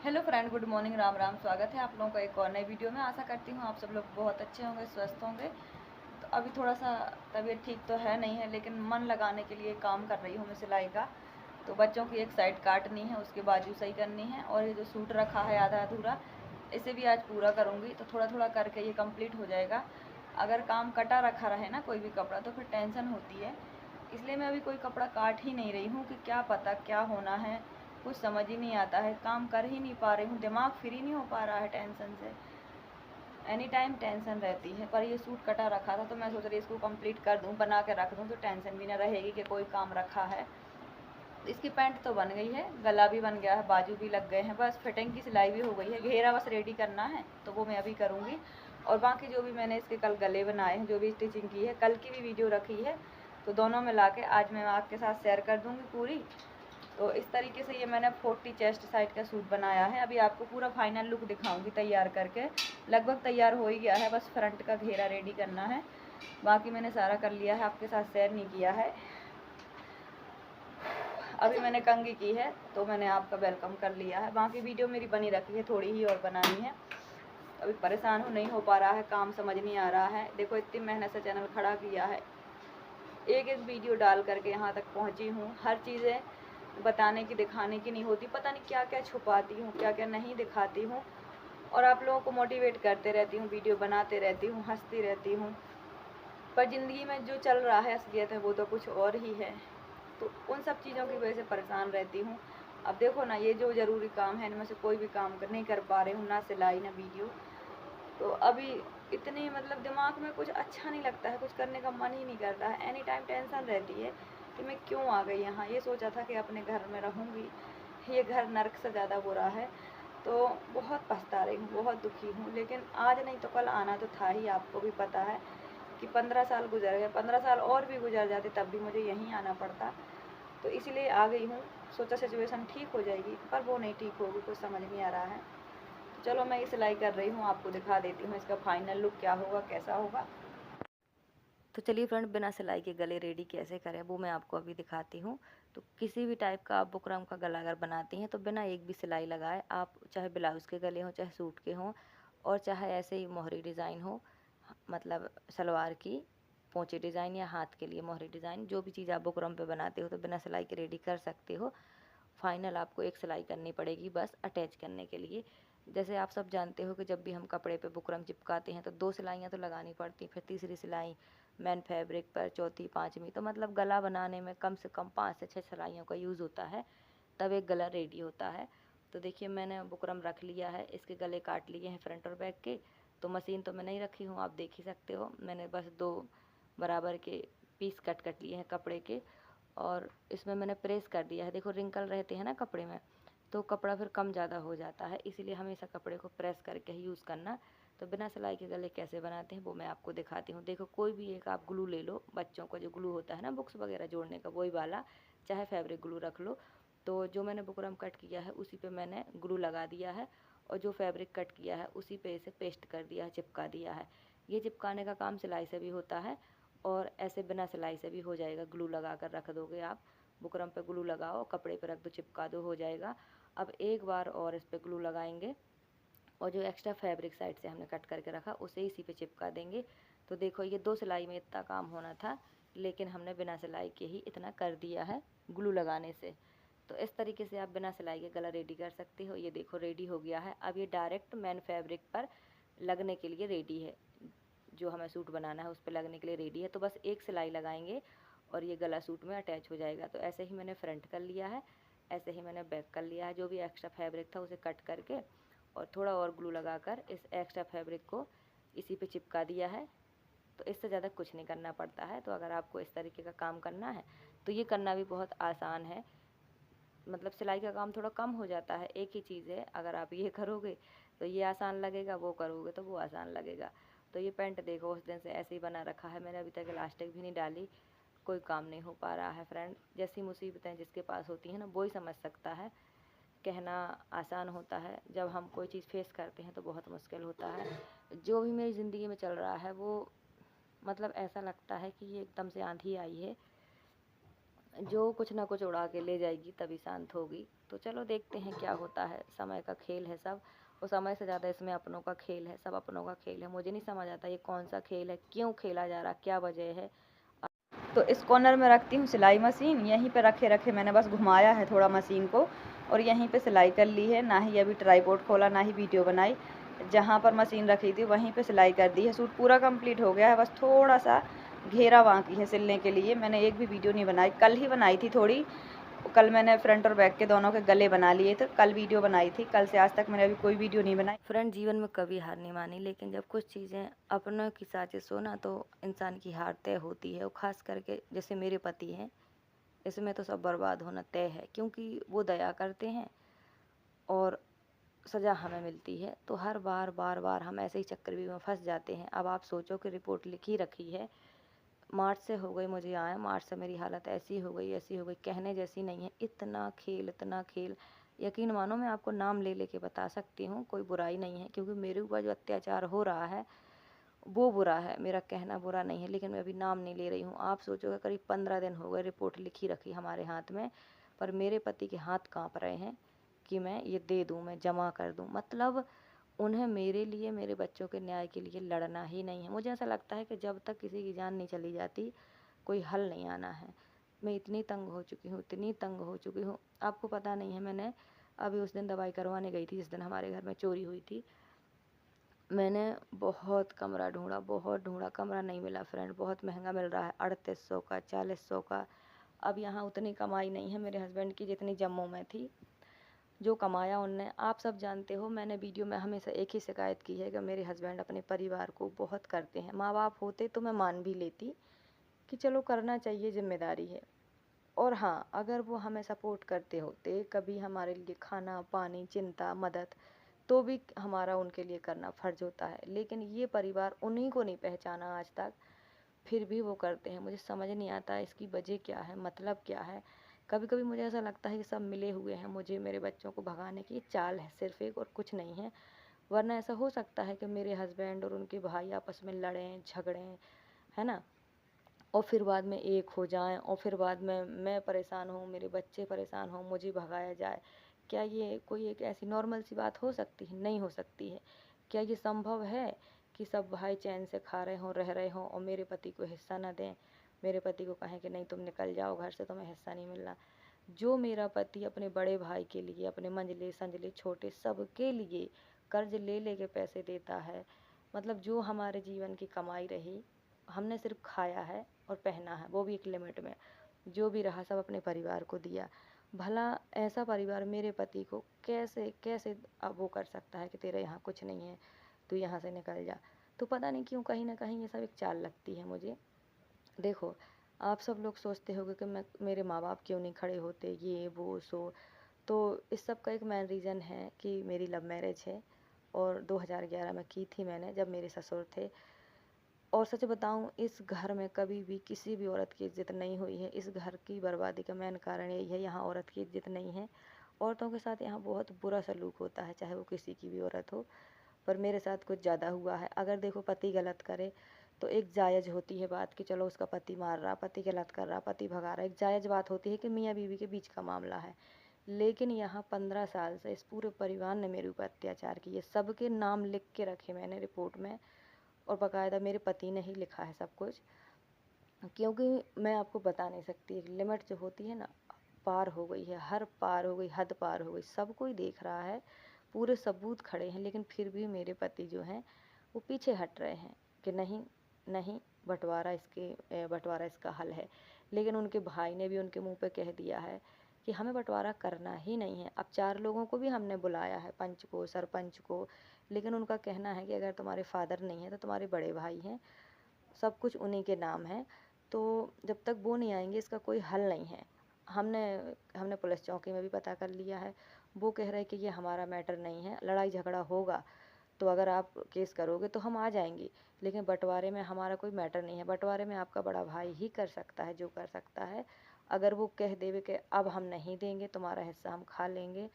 Hello friend, good morning, Ram Ram. स्वागत है आप लोगों का एक और नई वीडियो में। आशा करती हूँ आप सब लोग बहुत अच्छे होंगे, स्वस्थ होंगे। तो अभी थोड़ा सा तबीयत ठीक तो है नहीं है, लेकिन मन लगाने के लिए काम कर रही हूँ मैं सिलाई का। तो बच्चों की एक साइड काटनी है, उसके बाजू सही करनी है, और ये जो सूट रखा है आधा अधूरा, इसे भी आज पूरा करूँगी। तो थोड़ा थोड़ा करके ये कंप्लीट हो जाएगा। अगर काम कटा रखा रहे ना कोई भी कपड़ा, तो फिर टेंशन होती है। इसलिए मैं अभी कोई कपड़ा काट ही नहीं रही हूँ कि क्या पता क्या होना है, कुछ समझ ही नहीं आता है। काम कर ही नहीं पा रही हूँ, दिमाग फ्री नहीं हो पा रहा है टेंशन से। एनी टाइम टेंशन रहती है। पर ये सूट कटा रखा था तो मैं सोच रही इसको कंप्लीट कर दूँ, बना के रख दूँ, तो टेंशन भी ना रहेगी कि कोई काम रखा है। इसकी पैंट तो बन गई है, गला भी बन गया है, बाजू भी लग गए हैं, बस फिटिंग की सिलाई भी हो गई है। घेरा बस रेडी करना है, तो वो मैं अभी करूँगी। और बाकी जो भी मैंने इसके कल गले बनाए हैं, जो भी स्टिचिंग की है, कल की भी वीडियो रखी है, तो दोनों मिला के आज मैं आपके साथ शेयर कर दूँगी पूरी। तो इस तरीके से ये मैंने 40 चेस्ट साइड का सूट बनाया है। अभी आपको पूरा फाइनल लुक दिखाऊंगी तैयार करके। लगभग तैयार हो ही गया है, बस फ्रंट का घेरा रेडी करना है। बाकी मैंने सारा कर लिया है, आपके साथ शेयर नहीं किया है। अभी मैंने कंघी की है, तो मैंने आपका वेलकम कर लिया है। बाकी वीडियो मेरी बनी रखी है, थोड़ी ही और बनानी है। अभी परेशान हूँ, नहीं हो पा रहा है काम, समझ नहीं आ रहा है। देखो इतनी मेहनत से चैनल खड़ा किया है, एक एक वीडियो डाल करके यहाँ तक पहुँची हूँ। हर चीज़ें बताने की, दिखाने की नहीं होती। पता नहीं क्या क्या छुपाती हूँ, क्या क्या नहीं दिखाती हूँ। और आप लोगों को मोटिवेट करते रहती हूँ, वीडियो बनाते रहती हूँ, हंसती रहती हूँ। पर ज़िंदगी में जो चल रहा है असलियत है, वो तो कुछ और ही है। तो उन सब चीज़ों की वजह से परेशान रहती हूँ। अब देखो ना, ये जो ज़रूरी काम है, इनमें से कोई भी काम नहीं कर पा रही हूँ, ना सिलाई ना वीडियो। तो अभी इतनी मतलब दिमाग में कुछ अच्छा नहीं लगता है, कुछ करने का मन ही नहीं करता है। एनी टाइम टेंशन रहती है कि मैं क्यों आ गई यहाँ। ये सोचा था कि अपने घर में रहूँगी, ये घर नर्क से ज़्यादा बुरा है। तो बहुत पछता रही हूँ, बहुत दुखी हूँ। लेकिन आज नहीं तो कल आना तो था ही। आपको भी पता है कि 15 साल गुजर गए, 15 साल और भी गुजर जाते तब भी मुझे यहीं आना पड़ता। तो इसलिए आ गई हूँ। सोचा सिचुएशन ठीक हो जाएगी, पर वो नहीं ठीक होगी, कुछ समझ नहीं आ रहा है। तो चलो मैं ये सिलाई कर रही हूँ, आपको दिखा देती हूँ इसका फाइनल लुक क्या होगा, कैसा होगा। तो चलिए फ्रेंड, बिना सिलाई के गले रेडी कैसे करें वो मैं आपको अभी दिखाती हूँ। तो किसी भी टाइप का आप बुकरम का गला अगर बनाती हैं, तो बिना एक भी सिलाई लगाए आप, चाहे ब्लाउज़ के गले हों, चाहे सूट के हों, और चाहे ऐसे ही मोहरी डिज़ाइन हो, मतलब सलवार की पोंचे डिज़ाइन, या हाथ के लिए मोहरी डिज़ाइन, जो भी चीज़ आप बुकरम पे बनाते हो तो बिना सिलाई के रेडी कर सकते हो। फाइनल आपको एक सिलाई करनी पड़ेगी बस अटैच करने के लिए। जैसे आप सब जानते हो कि जब भी हम कपड़े पे बुकरम चिपकाते हैं तो 2 सिलाइयाँ तो लगानी पड़ती, फिर तीसरी सिलाई मैन फैब्रिक पर, चौथी, पाँचवीं, तो मतलब गला बनाने में कम से कम 5 से 6 सिलाइयों का यूज़ होता है, तब एक गला रेडी होता है। तो देखिए मैंने बुकरम रख लिया है, इसके गले काट लिए हैं फ्रंट और बैक के। तो मशीन तो मैं नहीं रखी हूँ, आप देख ही सकते हो। मैंने बस 2 बराबर के पीस कट लिए हैं कपड़े के, और इसमें मैंने प्रेस कर दिया है। देखो रिंकल रहते हैं ना कपड़े में, तो कपड़ा फिर कम ज़्यादा हो जाता है, इसीलिए हमेशा कपड़े को प्रेस करके ही यूज़ करना। तो बिना सिलाई के गले कैसे बनाते हैं वो मैं आपको दिखाती हूँ। देखो कोई भी एक आप ग्लू ले लो, बच्चों का जो ग्लू होता है ना बुक्स वगैरह जोड़ने का, वही वाला, चाहे फैब्रिक ग्लू रख लो। तो जो मैंने बुकरम कट किया है उसी पे मैंने ग्लू लगा दिया है, और जो फैब्रिक कट किया है उसी पे इसे पेस्ट कर दिया है, चिपका दिया है। ये चिपकाने का काम सिलाई से भी होता है, और ऐसे बिना सिलाई से भी हो जाएगा। ग्लू लगा कर रख दोगे आप, बुकरम पे ग्लू लगाओ, कपड़े पे रख दो, चिपका दो, हो जाएगा। अब एक बार और इस पर ग्लू लगाएंगे, और जो एक्स्ट्रा फैब्रिक साइड से हमने कट करके रखा उसे इसी पे चिपका देंगे। तो देखो ये 2 सिलाई में इतना काम होना था, लेकिन हमने बिना सिलाई के ही इतना कर दिया है ग्लू लगाने से। तो इस तरीके से आप बिना सिलाई के गला रेडी कर सकते हो। ये देखो रेडी हो गया है। अब ये डायरेक्ट मैन फैब्रिक पर लगने के लिए रेडी है, जो हमें सूट बनाना है उस पर लगने के लिए रेडी है। तो बस एक सिलाई लगाएंगे और ये गला सूट में अटैच हो जाएगा। तो ऐसे ही मैंने फ्रंट कर लिया है, ऐसे ही मैंने बैक कर लिया है। जो भी एक्स्ट्रा फैब्रिक था उसे कट करके और थोड़ा और ग्लू लगाकर इस एक्स्ट्रा फैब्रिक को इसी पे चिपका दिया है। तो इससे ज़्यादा कुछ नहीं करना पड़ता है। तो अगर आपको इस तरीके का काम करना है तो ये करना भी बहुत आसान है। मतलब सिलाई का काम थोड़ा कम हो जाता है, एक ही चीज़ है। अगर आप ये करोगे तो ये आसान लगेगा, वो करोगे तो वो आसान लगेगा। तो ये पैंट देखो उस दिन से ऐसे ही बना रखा है मैंने, अभी तक इलास्टिक भी नहीं डाली। कोई काम नहीं हो पा रहा है फ्रेंड। जैसी मुसीबतें जिसके पास होती हैं ना, वो ही समझ सकता है। कहना आसान होता है, जब हम कोई चीज़ फेस करते हैं तो बहुत मुश्किल होता है। जो भी मेरी ज़िंदगी में चल रहा है वो मतलब ऐसा लगता है कि ये एकदम से आंधी आई है। जो कुछ ना कुछ उड़ा के ले जाएगी तभी शांत होगी। तो चलो देखते हैं क्या होता है, समय का खेल है सब, और समय से ज़्यादा इसमें अपनों का खेल है, सब अपनों का खेल है। मुझे नहीं समझ आता ये कौन सा खेल है, क्यों खेला जा रहा, क्या वजह है। तो इस कॉर्नर में रखती हूँ सिलाई मशीन, यहीं पे रखे रखे मैंने बस घुमाया है थोड़ा मशीन को, और यहीं पे सिलाई कर ली है। ना ही अभी ट्राईपोड खोला, ना ही वीडियो बनाई। जहाँ पर मशीन रखी थी वहीं पे सिलाई कर दी है। सूट पूरा कंप्लीट हो गया है, बस थोड़ा सा घेरा बाकी है सिलने के लिए। मैंने एक भी वीडियो नहीं बनाई, कल ही बनाई थी थोड़ी। कल मैंने फ्रंट और बैक के दोनों के गले बना लिए थे, कल वीडियो बनाई थी। कल से आज तक मैंने अभी कोई वीडियो नहीं बनाई। फ्रेंड, जीवन में कभी हार नहीं मानी, लेकिन जब कुछ चीज़ें अपनों की साजिश हो ना, तो इंसान की हार तय होती है। और ख़ास करके जैसे मेरे पति हैं, इसमें तो सब बर्बाद होना तय है, क्योंकि वो दया करते हैं और सज़ा हमें मिलती है। तो हर बार बार बार हम ऐसे ही चक्रव्यूह में फंस जाते हैं। अब आप सोचो कि रिपोर्ट लिखी रखी है, मार्च से हो गई मुझे आए, मार्च से मेरी हालत ऐसी हो गई, ऐसी हो गई, कहने जैसी नहीं है। इतना खेल, इतना खेल, यकीन मानो मैं आपको नाम ले लेके बता सकती हूँ, कोई बुराई नहीं है, क्योंकि मेरे ऊपर जो अत्याचार हो रहा है वो बुरा है, मेरा कहना बुरा नहीं है, लेकिन मैं अभी नाम नहीं ले रही हूँ। आप सोचोगे करीब 15 दिन हो गए रिपोर्ट लिखी रखी हमारे हाथ में, पर मेरे पति के हाथ काँप रहे हैं कि मैं ये दे दूँ, मैं जमा कर दूँ। मतलब उन्हें मेरे लिए, मेरे बच्चों के न्याय के लिए लड़ना ही नहीं है। मुझे ऐसा लगता है कि जब तक किसी की जान नहीं चली जाती, कोई हल नहीं आना है। मैं इतनी तंग हो चुकी हूँ, इतनी तंग हो चुकी हूँ, आपको पता नहीं है। मैंने अभी उस दिन दवाई करवाने गई थी जिस दिन हमारे घर में चोरी हुई थी। मैंने बहुत कमरा ढूँढा, बहुत ढूँढा, कमरा नहीं मिला फ्रेंड। बहुत महंगा मिल रहा है, 3800 का, 4000 का। अब यहाँ उतनी कमाई नहीं है मेरे हस्बैंड की जितनी जम्मू में थी। जो कमाया उनने, आप सब जानते हो, मैंने वीडियो में हमेशा एक ही शिकायत की है कि मेरे हस्बैंड अपने परिवार को बहुत करते हैं। माँ बाप होते तो मैं मान भी लेती कि चलो करना चाहिए, जिम्मेदारी है। और हाँ, अगर वो हमें सपोर्ट करते होते, कभी हमारे लिए खाना पानी, चिंता, मदद, तो भी हमारा उनके लिए करना फ़र्ज होता है। लेकिन ये परिवार उन्हीं को नहीं पहचाना आज तक, फिर भी वो करते हैं। मुझे समझ नहीं आता इसकी वजह क्या है, मतलब क्या है। कभी कभी मुझे ऐसा लगता है कि सब मिले हुए हैं मुझे, मेरे बच्चों को भगाने की चाल है सिर्फ एक, और कुछ नहीं है। वरना ऐसा हो सकता है कि मेरे हस्बैंड और उनके भाई आपस में लड़ें झगड़ें, है ना, और फिर बाद में एक हो जाएं, और फिर बाद में मैं परेशान हूँ, मेरे बच्चे परेशान हों, मुझे भगाया जाए। क्या ये कोई एक ऐसी नॉर्मल सी बात हो सकती है? नहीं हो सकती है। क्या ये संभव है कि सब भाई चैन से खा रहे हों, रह रहे हों, और मेरे पति को हिस्सा ना दें, मेरे पति को कहें कि नहीं तुम निकल जाओ घर से, तुम्हें हिस्सा नहीं मिलना। जो मेरा पति अपने बड़े भाई के लिए, अपने मंझले संजले छोटे सबके लिए कर्ज ले लेके पैसे देता है, मतलब जो हमारे जीवन की कमाई रही, हमने सिर्फ खाया है और पहना है, वो भी एक लिमिट में। जो भी रहा सब अपने परिवार को दिया। भला ऐसा परिवार मेरे पति को कैसे कैसे अब वो कर सकता है कि तेरे यहाँ कुछ नहीं है, तू यहाँ से निकल जा। तो पता नहीं क्यों कहीं ना कहीं ये सब एक चाल लगती है मुझे। देखो, आप सब लोग सोचते होगे कि मैं, मेरे माँ बाप क्यों नहीं खड़े होते, ये वो सो। तो इस सब का एक मेन रीज़न है कि मेरी लव मैरिज है, और 2011 में की थी मैंने, जब मेरे ससुर थे। और सच बताऊं, इस घर में कभी भी किसी भी औरत की इज्जत नहीं हुई है। इस घर की बर्बादी का मेन कारण यही है, यहाँ औरत की इज्जत नहीं है। औरतों के साथ यहाँ बहुत बुरा सलूक होता है, चाहे वो किसी की भी औरत हो। पर मेरे साथ कुछ ज़्यादा हुआ है। अगर देखो पति गलत करे तो एक जायज़ होती है बात कि चलो उसका पति मार रहा, पति गलत कर रहा, पति भगा रहा, एक जायज़ बात होती है कि मियाँ बीवी के बीच का मामला है। लेकिन यहाँ 15 साल से इस पूरे परिवार ने मेरे ऊपर अत्याचार किए। सबके नाम लिख के रखे मैंने रिपोर्ट में, और बाकायदा मेरे पति ने ही लिखा है सब कुछ। क्योंकि मैं आपको बता नहीं सकती, एक लिमिट जो होती है ना, पार हो गई है, हर पार हो गई, हद पार हो गई। सब कोई देख रहा है, पूरे सबूत खड़े हैं, लेकिन फिर भी मेरे पति जो हैं वो पीछे हट रहे हैं कि नहीं नहीं, बंटवारा इसका हल है। लेकिन उनके भाई ने भी उनके मुंह पे कह दिया है कि हमें बंटवारा करना ही नहीं है। अब 4 लोगों को भी हमने बुलाया है, पंच को, सरपंच को, लेकिन उनका कहना है कि अगर तुम्हारे फादर नहीं है तो तुम्हारे बड़े भाई हैं, सब कुछ उन्हीं के नाम है। तो जब तक वो नहीं आएंगे इसका कोई हल नहीं है। हमने हमने पुलिस चौकी में भी पता कर लिया है। वो कह रहे हैं कि ये हमारा मैटर नहीं है, लड़ाई झगड़ा होगा तो अगर आप केस करोगे तो हम आ जाएंगे, लेकिन बंटवारे में हमारा कोई मैटर नहीं है। बंटवारे में आपका बड़ा भाई ही कर सकता है जो कर सकता है। अगर वो कह देवे कि अब हम नहीं देंगे, तुम्हारा हिस्सा हम खा लेंगे,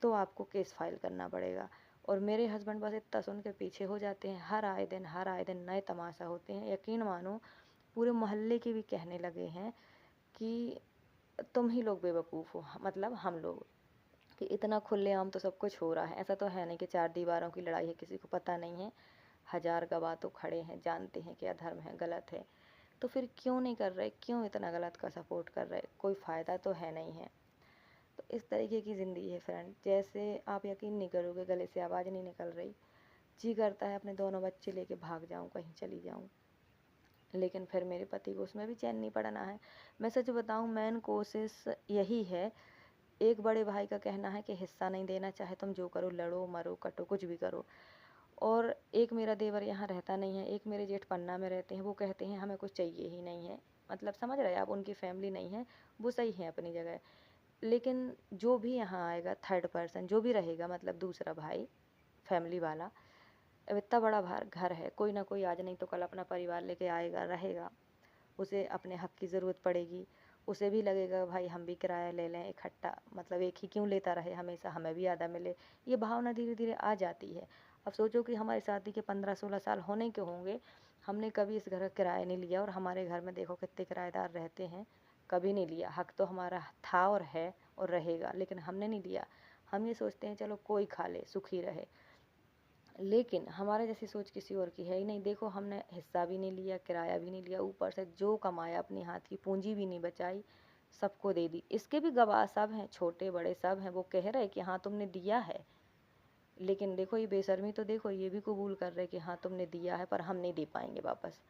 तो आपको केस फाइल करना पड़ेगा। और मेरे हस्बैंड बस इतना सुन के पीछे हो जाते हैं। हर आए दिन नए तमाशा होते हैं। यकीन मानो, पूरे मोहल्ले के भी कहने लगे हैं कि तुम ही लोग बेवकूफ़ हो, मतलब हम लोग, कि इतना खुलेआम तो सब कुछ हो रहा है। ऐसा तो है नहीं कि चार दीवारों की लड़ाई है, किसी को पता नहीं है। हजार गवाह तो खड़े हैं, जानते हैं क्या धर्म है, गलत है, तो फिर क्यों नहीं कर रहे, क्यों इतना गलत का सपोर्ट कर रहे? कोई फ़ायदा तो है नहीं है। तो इस तरीके की ज़िंदगी है फ्रेंड। जैसे आप यकीन नहीं करोगे, गले से आवाज़ नहीं निकल रही, जी करता है अपने दोनों बच्चे लेके भाग जाऊं, कहीं चली जाऊं, लेकिन फिर मेरे पति को उसमें भी चैन नहीं पड़ना है। मैं सच बताऊं, मेन कोशिश यही है। एक बड़े भाई का कहना है कि हिस्सा नहीं देना, चाहे तुम जो करो, लड़ो मरो कटो कुछ भी करो। और एक मेरा देवर यहाँ रहता नहीं है, एक मेरे जेठ पन्ना में रहते हैं, वो कहते हैं हमें कुछ चाहिए ही नहीं है। मतलब समझ रहे हैं आप, उनकी फैमिली नहीं है, वो सही है अपनी जगह। लेकिन जो भी यहाँ आएगा, थर्ड पर्सन जो भी रहेगा, मतलब दूसरा भाई फैमिली वाला, अब इतना बड़ा घर है, कोई ना कोई आज नहीं तो कल अपना परिवार लेके आएगा, रहेगा। उसे अपने हक की ज़रूरत पड़ेगी, उसे भी लगेगा भाई हम भी किराया ले लें इकट्ठा, मतलब एक ही क्यों लेता रहे हमेशा, हमें भी आधा मिले। ये भावना धीरे धीरे आ जाती है। अब सोचो कि हमारी शादी के 15-16 साल होने के होंगे, हमने कभी इस घर का किराया नहीं लिया, और हमारे घर में देखो कितने किराएदार रहते हैं, कभी नहीं लिया। हक तो हमारा था और है और रहेगा, लेकिन हमने नहीं लिया। हम ये सोचते हैं चलो कोई खा ले, सुखी रहे, लेकिन हमारे जैसी सोच किसी और की है ही नहीं। देखो हमने हिस्सा भी नहीं लिया, किराया भी नहीं लिया, ऊपर से जो कमाया अपनी हाथ की पूंजी भी नहीं बचाई, सबको दे दी। इसके भी गवाह सब हैं, छोटे बड़े सब हैं, वो कह रहे कि हाँ तुमने दिया है। लेकिन देखो ये बेशर्मी तो देखो, ये भी कबूल कर रहे कि हाँ तुमने दिया है पर हम नहीं दे पाएंगे वापस।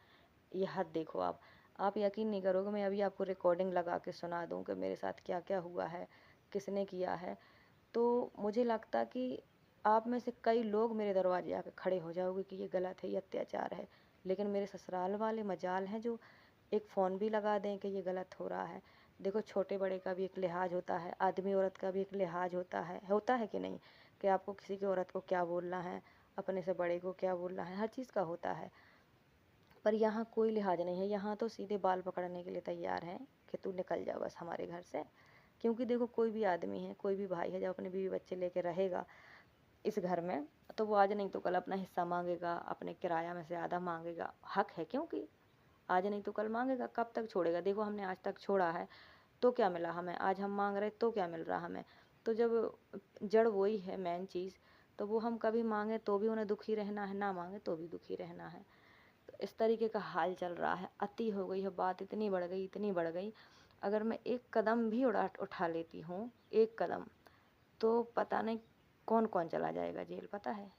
ये हद देखो आप यकीन नहीं करोगे, मैं अभी आपको रिकॉर्डिंग लगा के सुना दूँ कि मेरे साथ क्या क्या हुआ है, किसने किया है। तो मुझे लगता कि आप में से कई लोग मेरे दरवाजे आके खड़े हो जाओगे कि ये गलत है, ये अत्याचार है। लेकिन मेरे ससुराल वाले मजाल हैं जो एक फ़ोन भी लगा दें कि ये गलत हो रहा है। देखो छोटे बड़े का भी एक लिहाज होता है, आदमी औरत का भी एक लिहाज होता है कि नहीं, कि आपको किसी की औरत को क्या बोलना है, अपने से बड़े को क्या बोलना है, हर चीज़ का होता है। पर यहाँ कोई लिहाज नहीं है, यहाँ तो सीधे बाल पकड़ने के लिए तैयार हैं कि तू निकल जा बस हमारे घर से। क्योंकि देखो कोई भी आदमी है, कोई भी भाई है, जब अपने बीवी बच्चे लेके रहेगा इस घर में, तो वो आज नहीं तो कल अपना हिस्सा मांगेगा, अपने किराया में से आधा मांगेगा, हक है, क्योंकि आज नहीं तो कल मांगेगा। कब तक छोड़ेगा? देखो हमने आज तक छोड़ा है तो क्या मिला हमें, आज हम मांग रहे तो क्या मिल रहा हमें? तो जब जड़ वही है मेन चीज़, तो वो हम कभी मांगे तो भी उन्हें दुखी रहना है, ना मांगे तो भी दुखी रहना है। तो इस तरीके का हाल चल रहा है। अति हो गई है बात, इतनी बढ़ गई, इतनी बढ़ गई। अगर मैं एक कदम भी उठा लेती हूँ, एक कदम, तो पता नहीं कौन कौन चला जाएगा जेल, पता है?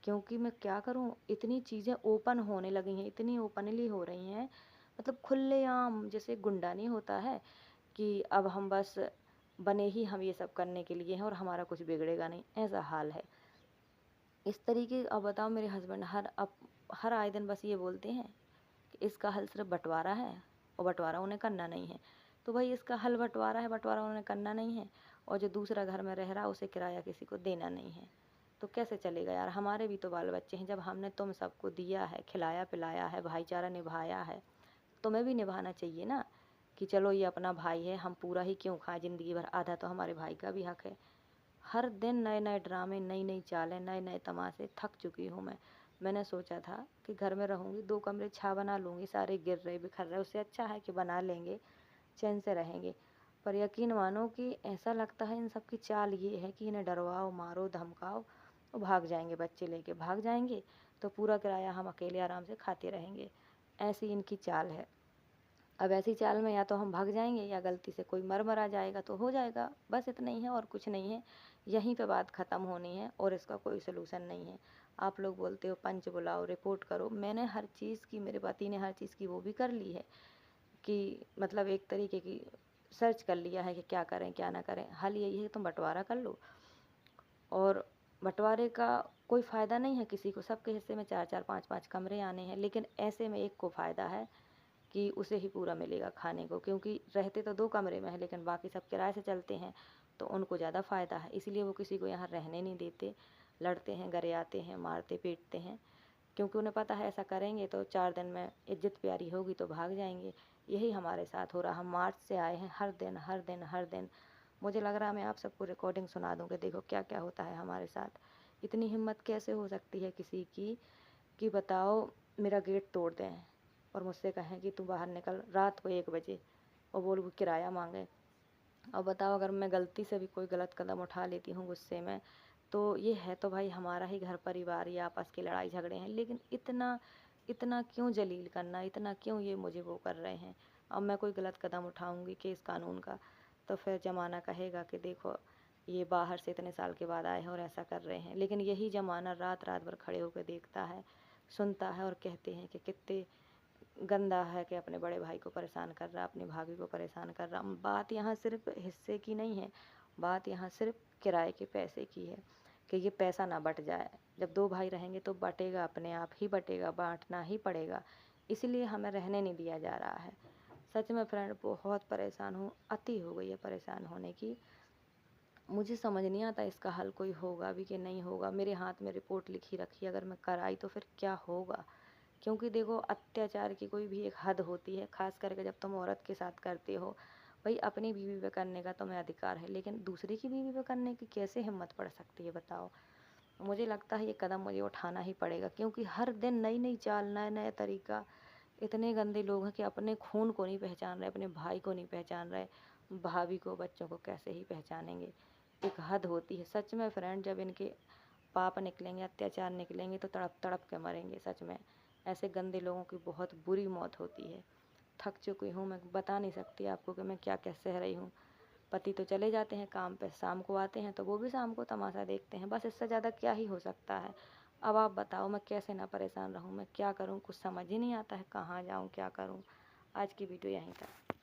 क्योंकि मैं क्या करूँ, इतनी चीज़ें ओपन होने लगी हैं, इतनी ओपनली हो रही हैं, मतलब खुलेआम, जैसे गुंडा नहीं होता है कि अब हम बस बने ही हम ये सब करने के लिए हैं और हमारा कुछ बिगड़ेगा नहीं, ऐसा हाल है। इस तरीके, अब बताओ मेरे हस्बैंड हर आए दिन बस ये बोलते हैं कि इसका हल सिर्फ बंटवारा है, और बंटवारा उन्हें करना नहीं है। तो भाई इसका हल बंटवारा है, बंटवारा उन्हें करना नहीं है, और जो दूसरा घर में रह रहा है उसे किराया किसी को देना नहीं है, तो कैसे चलेगा यार? हमारे भी तो बाल बच्चे हैं। जब हमने तुम सबको दिया है, खिलाया पिलाया है, भाईचारा निभाया है, तुम्हें भी निभाना चाहिए ना, कि चलो ये अपना भाई है, हम पूरा ही क्यों खाएं ज़िंदगी भर, आधा तो हमारे भाई का भी हक है। हर दिन नए नए ड्रामे, नई नई चालें, नए नए तमाशे, थक चुकी हूँ मैं। मैंने सोचा था कि घर में रहूँगी, 2 कमरे छा बना लूँगी, सारे गिर रहे बिखर रहे, उससे अच्छा है कि बना लेंगे, चैन से रहेंगे। पर यकीन मानो कि ऐसा लगता है इन सब की चाल ये है कि इन्हें डरवाओ, मारो, धमकाओ, वो भाग जाएंगे, बच्चे लेके भाग जाएंगे, तो पूरा किराया हम अकेले आराम से खाते रहेंगे। ऐसी इनकी चाल है। अब ऐसी चाल में या तो हम भाग जाएंगे, या गलती से कोई मर जाएगा तो हो जाएगा, बस इतना ही है और कुछ नहीं है। यहीं पे बात ख़त्म होनी है और इसका कोई सलूशन नहीं है। आप लोग बोलते हो पंच बुलाओ, रिपोर्ट करो, मैंने हर चीज़ की, मेरे पति ने हर चीज़ की वो भी कर ली है, कि मतलब एक तरीके की सर्च कर लिया है कि क्या करें क्या ना करें। हल यही है कि तुम बंटवारा कर लो, और बंटवारे का कोई फ़ायदा नहीं है किसी को, सबके हिस्से में 4-4 5-5 कमरे आने हैं, लेकिन ऐसे में एक को फ़ायदा है कि उसे ही पूरा मिलेगा खाने को, क्योंकि रहते तो 2 कमरे में है लेकिन बाकी सब किराए से चलते हैं, तो उनको ज़्यादा फ़ायदा है, इसलिए वो किसी को यहाँ रहने नहीं देते, लड़ते हैं, गरियाते हैं, मारते पीटते हैं, क्योंकि उन्हें पता है ऐसा करेंगे तो 4 दिन में इज्जत प्यारी होगी तो भाग जाएंगे। यही हमारे साथ हो रहा। हम मार्च से आए हैं, हर दिन हर दिन हर दिन। मुझे लग रहा है मैं आप सबको रिकॉर्डिंग सुना दूँ कि देखो क्या क्या होता है हमारे साथ। इतनी हिम्मत कैसे हो सकती है किसी की, कि बताओ मेरा गेट तोड़ दें और मुझसे कहें कि तू बाहर निकल रात को 1 बजे, और बोल वो किराया मांगे। और बताओ अगर मैं गलती से भी कोई गलत कदम उठा लेती हूँ गुस्से में, तो ये है तो भाई हमारा ही घर परिवार या आपस की लड़ाई झगड़े हैं, लेकिन इतना इतना क्यों जलील करना, इतना क्यों ये मुझे वो कर रहे हैं। अब मैं कोई गलत कदम उठाऊंगी केस कानून का, तो फिर ज़माना कहेगा कि देखो ये बाहर से इतने साल के बाद आए हैं और ऐसा कर रहे हैं। लेकिन यही ज़माना रात रात भर खड़े होकर देखता है, सुनता है और कहते हैं कि कितने गंदा है कि अपने बड़े भाई को परेशान कर रहा, अपनी भाभी को परेशान कर रहा। बात यहाँ सिर्फ हिस्से की नहीं है, बात यहाँ सिर्फ किराए के पैसे की है कि ये पैसा ना बट जाए। जब दो भाई रहेंगे तो बटेगा, अपने आप ही बटेगा, बांटना ही पड़ेगा। इसलिए हमें रहने नहीं दिया जा रहा है। सच में फ्रेंड बहुत परेशान हूँ, अति हो गई है परेशान होने की। मुझे समझ नहीं आता इसका हल कोई होगा भी कि नहीं होगा। मेरे हाथ में रिपोर्ट लिखी रखी है, अगर मैं कराई तो फिर क्या होगा। क्योंकि देखो अत्याचार की कोई भी एक हद होती है, खास करके जब तुम औरत के साथ करते हो। भाई अपनी बीवी पे करने का तुम्हें अधिकार है, लेकिन दूसरी की बीवी पे करने की कैसे हिम्मत पड़ सकती है बताओ। मुझे लगता है ये कदम मुझे उठाना ही पड़ेगा, क्योंकि हर दिन नई नई चाल, नया नया तरीका। इतने गंदे लोग हैं कि अपने खून को नहीं पहचान रहे, अपने भाई को नहीं पहचान रहे, भाभी को बच्चों को कैसे ही पहचानेंगे। एक हद होती है सच में फ्रेंड, जब इनके पाप निकलेंगे, अत्याचार निकलेंगे तो तड़प तड़प के मरेंगे सच में। ऐसे गंदे लोगों की बहुत बुरी मौत होती है। थक चुकी हूँ, मैं बता नहीं सकती आपको कि मैं क्या क्या सह रही हूँ। पति तो चले जाते हैं काम पे, शाम को आते हैं तो वो भी शाम को तमाशा देखते हैं, बस इससे ज़्यादा क्या ही हो सकता है। अब आप बताओ मैं कैसे ना परेशान रहूँ, मैं क्या करूँ, कुछ समझ ही नहीं आता है, कहाँ जाऊँ क्या करूँ। आज की वीडियो यहीं तक।